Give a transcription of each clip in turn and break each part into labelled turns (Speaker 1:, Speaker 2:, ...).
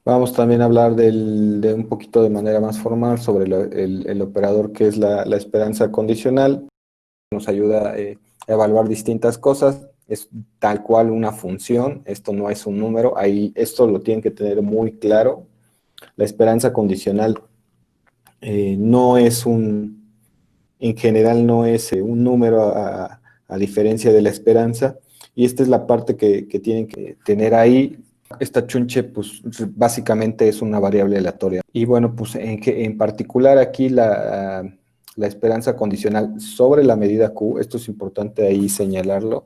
Speaker 1: Vamos también a hablar de un poquito de manera más formal sobre el operador que es la esperanza condicional. Nos ayuda a evaluar distintas cosas. Es tal cual una función, esto no es un número, ahí esto lo tienen que tener muy claro. La esperanza condicional no es en general no es un número a diferencia de la esperanza, y esta es la parte que tienen que tener ahí. Esta chunche, pues básicamente es una variable aleatoria. Y bueno, pues en particular aquí la esperanza condicional sobre la medida Q, esto es importante ahí señalarlo.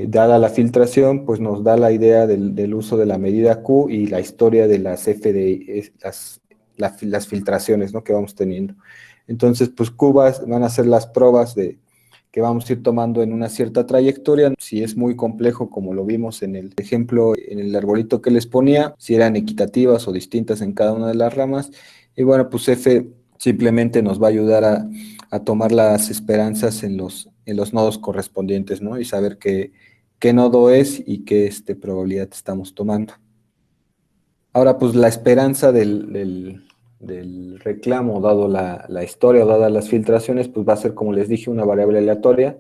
Speaker 1: Dada la filtración, pues nos da la idea del uso de la medida Q y la historia de las FDI, las filtraciones, ¿no?, que vamos teniendo. Entonces, pues van a ser las pruebas que vamos a ir tomando en una cierta trayectoria. Si es muy complejo, como lo vimos en el ejemplo, en el arbolito que les ponía, si eran equitativas o distintas en cada una de las ramas. Y bueno, pues F simplemente nos va a ayudar a tomar las esperanzas en los nodos correspondientes, ¿no? Y saber qué nodo es y qué probabilidad estamos tomando. Ahora, pues la esperanza del reclamo, dado la historia, dadas las filtraciones, pues va a ser, como les dije, una variable aleatoria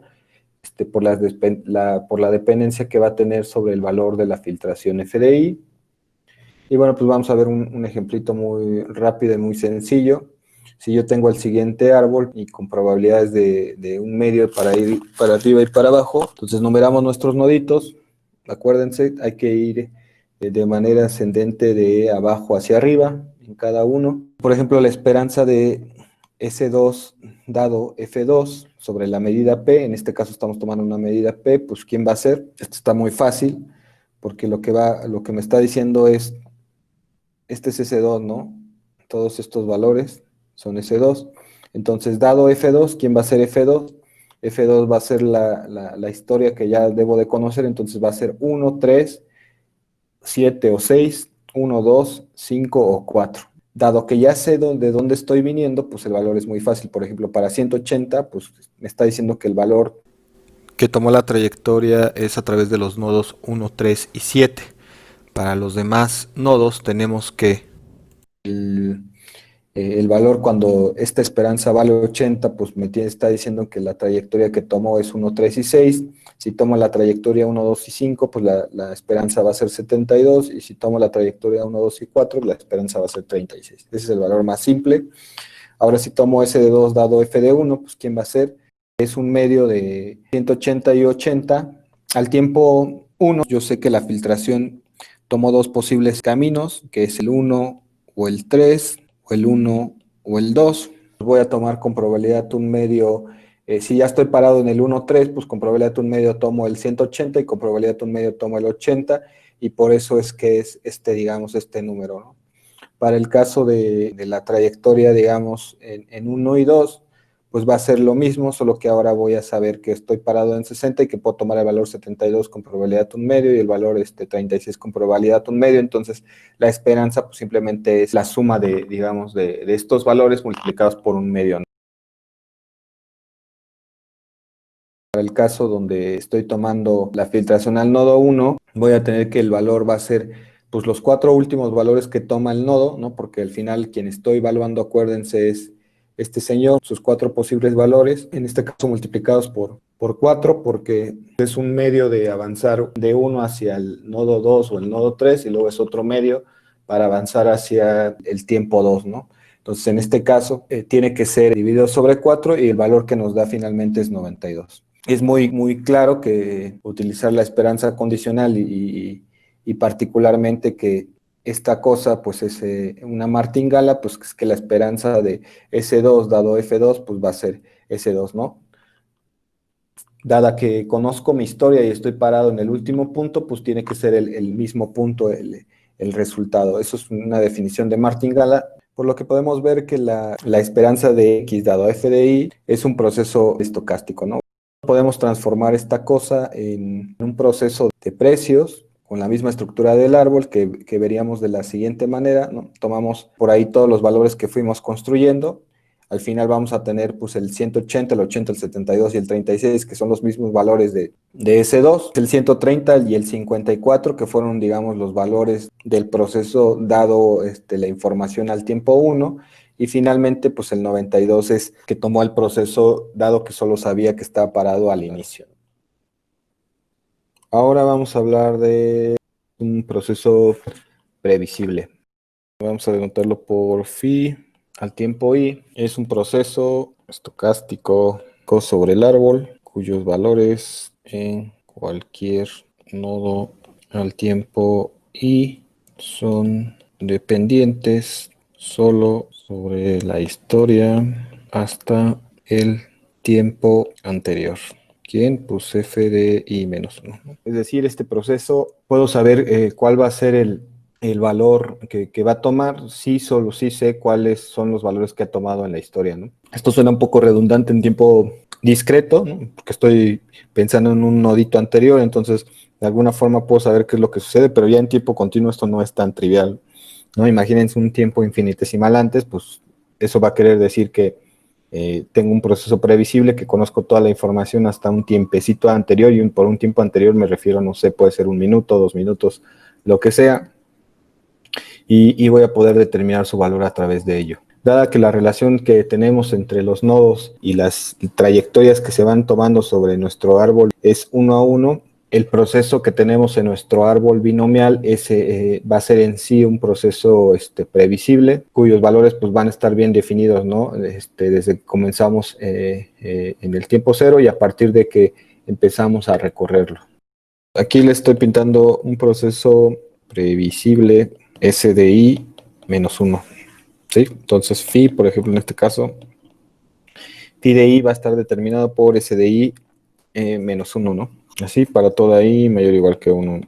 Speaker 1: por la dependencia que va a tener sobre el valor de la filtración FDI. Y bueno, pues vamos a ver un ejemplito muy rápido y muy sencillo. Si yo tengo el siguiente árbol y con probabilidades de un medio para ir para arriba y para abajo, entonces numeramos nuestros noditos. Acuérdense, hay que ir de manera ascendente de abajo hacia arriba en cada uno. Por ejemplo, la esperanza de S2 dado F2 sobre la medida P, en este caso estamos tomando una medida P, pues ¿quién va a ser? Esto está muy fácil, porque lo que me está diciendo es, este es S2, ¿no? Todos estos valores son S2. Entonces, dado F2, ¿quién va a ser F2? F2 va a ser la historia que ya debo de conocer, entonces va a ser 1, 3, 7 o 6, 1, 2, 5 o 4. Dado que ya sé de dónde estoy viniendo, pues el valor es muy fácil. Por ejemplo, para 180, pues me está diciendo que el valor que tomó la trayectoria es a través de los nodos 1, 3 y 7. Para los demás nodos tenemos que el valor, cuando esta esperanza vale 80, pues está diciendo que la trayectoria que tomo es 1, 3 y 6. Si tomo la trayectoria 1, 2 y 5, pues la esperanza va a ser 72. Y si tomo la trayectoria 1, 2 y 4, la esperanza va a ser 36. Ese es el valor más simple. Ahora, si tomo S de 2 dado F de 1, pues ¿quién va a ser? Es un medio de 180 y 80. Al tiempo 1, yo sé que la filtración tomó dos posibles caminos, que es el 1 o el 3, o el 1 o el 2. Voy a tomar con probabilidad un medio, si ya estoy parado en el 1, 3, pues con probabilidad un medio tomo el 180 y con probabilidad un medio tomo el 80, y por eso es que es digamos, este número, ¿no? Para el caso de la trayectoria, digamos, en 1 y 2, pues va a ser lo mismo, solo que ahora voy a saber que estoy parado en 60 y que puedo tomar el valor 72 con probabilidad un medio y el valor 36 con probabilidad un medio. Entonces, la esperanza pues simplemente es la suma digamos, de estos valores multiplicados por un medio, ¿no? Para el caso donde estoy tomando la filtración al nodo 1, voy a tener que el valor va a ser pues los cuatro últimos valores que toma el nodo, ¿no? Porque al final quien estoy evaluando, acuérdense, es este señor, sus cuatro posibles valores, en este caso multiplicados por 4, porque es un medio de avanzar de 1 hacia el nodo 2 o el nodo 3, y luego es otro medio para avanzar hacia el tiempo 2, ¿no? Entonces, en este caso, tiene que ser dividido sobre 4 y el valor que nos da finalmente es 92. Es muy claro que utilizar la esperanza condicional y particularmente que esta cosa pues es una martingala, pues es que la esperanza de S2 dado F2 pues va a ser S2, ¿no? Dada que conozco mi historia y estoy parado en el último punto, pues tiene que ser el mismo punto el resultado. Eso es una definición de martingala, por lo que podemos ver que la esperanza de X dado F de Y es un proceso estocástico, ¿no? Podemos transformar esta cosa en un proceso de precios con la misma estructura del árbol que veríamos de la siguiente manera, ¿no? Tomamos por ahí todos los valores que fuimos construyendo. al final vamos a tener pues el 180, el 80, el 72 y el 36, que son los mismos valores de S2, el 130 y el 54, que fueron, digamos, los valores del proceso dado la información al tiempo 1. Y finalmente, pues el 92 es que tomó el proceso dado que solo sabía que estaba parado al inicio. Ahora vamos a hablar de un proceso previsible. Vamos a denotarlo por phi al tiempo i. Es un proceso estocástico sobre el árbol cuyos valores en cualquier nodo al tiempo i son dependientes solo sobre la historia hasta el tiempo anterior. ¿Quién? Pues f de i menos 1. Es decir, este proceso puedo saber cuál va a ser el valor que va a tomar, sí, solo sí sé cuáles son los valores que ha tomado en la historia, ¿no? Esto suena un poco redundante en tiempo discreto, ¿no? Porque estoy pensando en un nodito anterior, entonces de alguna forma puedo saber qué es lo que sucede, pero ya en tiempo continuo esto no es tan trivial, ¿no? Imagínense un tiempo infinitesimal antes, pues eso va a querer decir que tengo un proceso previsible que conozco toda la información hasta un tiempecito anterior, y por un tiempo anterior me refiero, no sé, puede ser 1 minuto, 2 minutos, lo que sea, y voy a poder determinar su valor a través de ello. Dada que la relación que tenemos entre los nodos y las trayectorias que se van tomando sobre nuestro árbol es 1 a 1, el proceso que tenemos en nuestro árbol binomial va a ser en sí un proceso previsible, cuyos valores pues, van a estar bien definidos, ¿no? Desde que comenzamos en el tiempo cero y a partir de que empezamos a recorrerlo. Aquí le estoy pintando un proceso previsible SDI menos 1. ¿Sí? Entonces phi, por ejemplo, en este caso, phi de i va a estar determinado por SDI menos 1, ¿no? Así, para toda i mayor o igual que 1.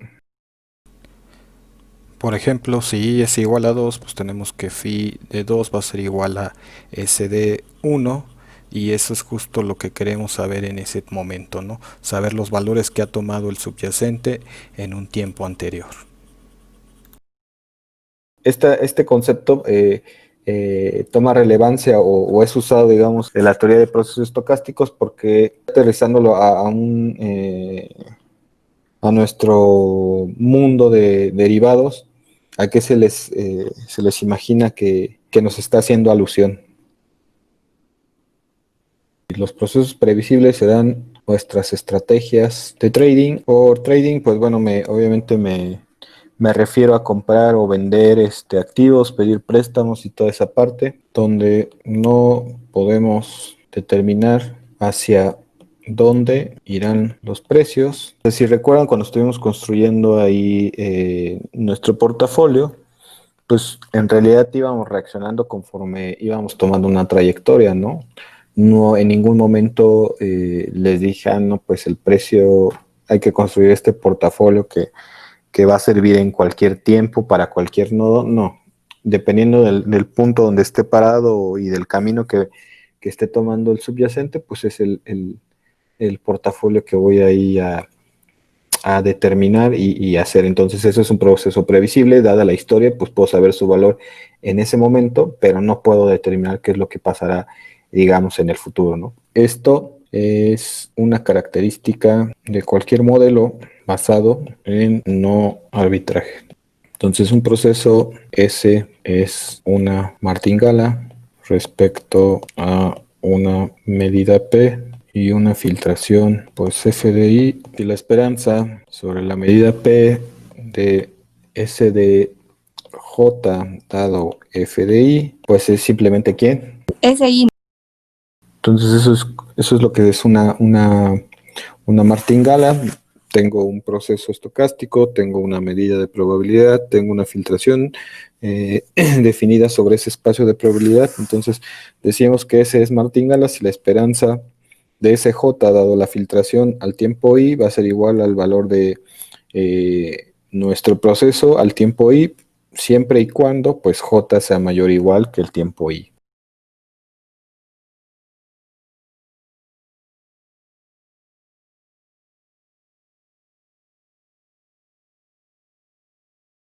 Speaker 2: Por ejemplo, si i es igual a 2, pues tenemos que phi de 2 va a ser igual a s de 1, y eso es justo lo que queremos saber en ese momento, ¿no? Saber los valores que ha tomado el subyacente en un tiempo anterior.
Speaker 1: Este concepto toma relevancia o es usado, digamos, en la teoría de procesos estocásticos porque aterrizándolo a nuestro mundo de derivados, ¿a qué se les imagina que nos está haciendo alusión? Los procesos previsibles serán nuestras estrategias de trading. Por trading, pues bueno, obviamente me refiero a comprar o vender activos, pedir préstamos y toda esa parte, donde no podemos determinar hacia dónde irán los precios. Si recuerdan, cuando estuvimos construyendo ahí nuestro portafolio, pues en realidad íbamos reaccionando conforme íbamos tomando una trayectoria, ¿no? No, en ningún momento les dije, no, pues el precio, hay que construir este portafolio que va a servir en cualquier tiempo para cualquier nodo. No, dependiendo del punto donde esté parado y del camino que esté tomando el subyacente, pues es el portafolio que voy ahí a determinar y hacer. Entonces eso es un proceso previsible, dada la historia, pues puedo saber su valor en ese momento, pero no puedo determinar qué es lo que pasará, digamos, en el futuro, ¿no? Esto es una característica de cualquier modelo basado en no arbitraje. Entonces un proceso S es una martingala respecto a una medida P y una filtración pues f de i y la esperanza sobre la medida P de S de J dado f de i, pues es simplemente ¿quién?
Speaker 3: SI.
Speaker 1: Entonces eso es lo que es una martingala. Tengo un proceso estocástico, tengo una medida de probabilidad, tengo una filtración definida sobre ese espacio de probabilidad. Entonces decíamos que ese es martingala si la esperanza de ese J dado la filtración al tiempo i va a ser igual al valor de nuestro proceso al tiempo i, siempre y cuando pues J sea mayor o igual que el tiempo i.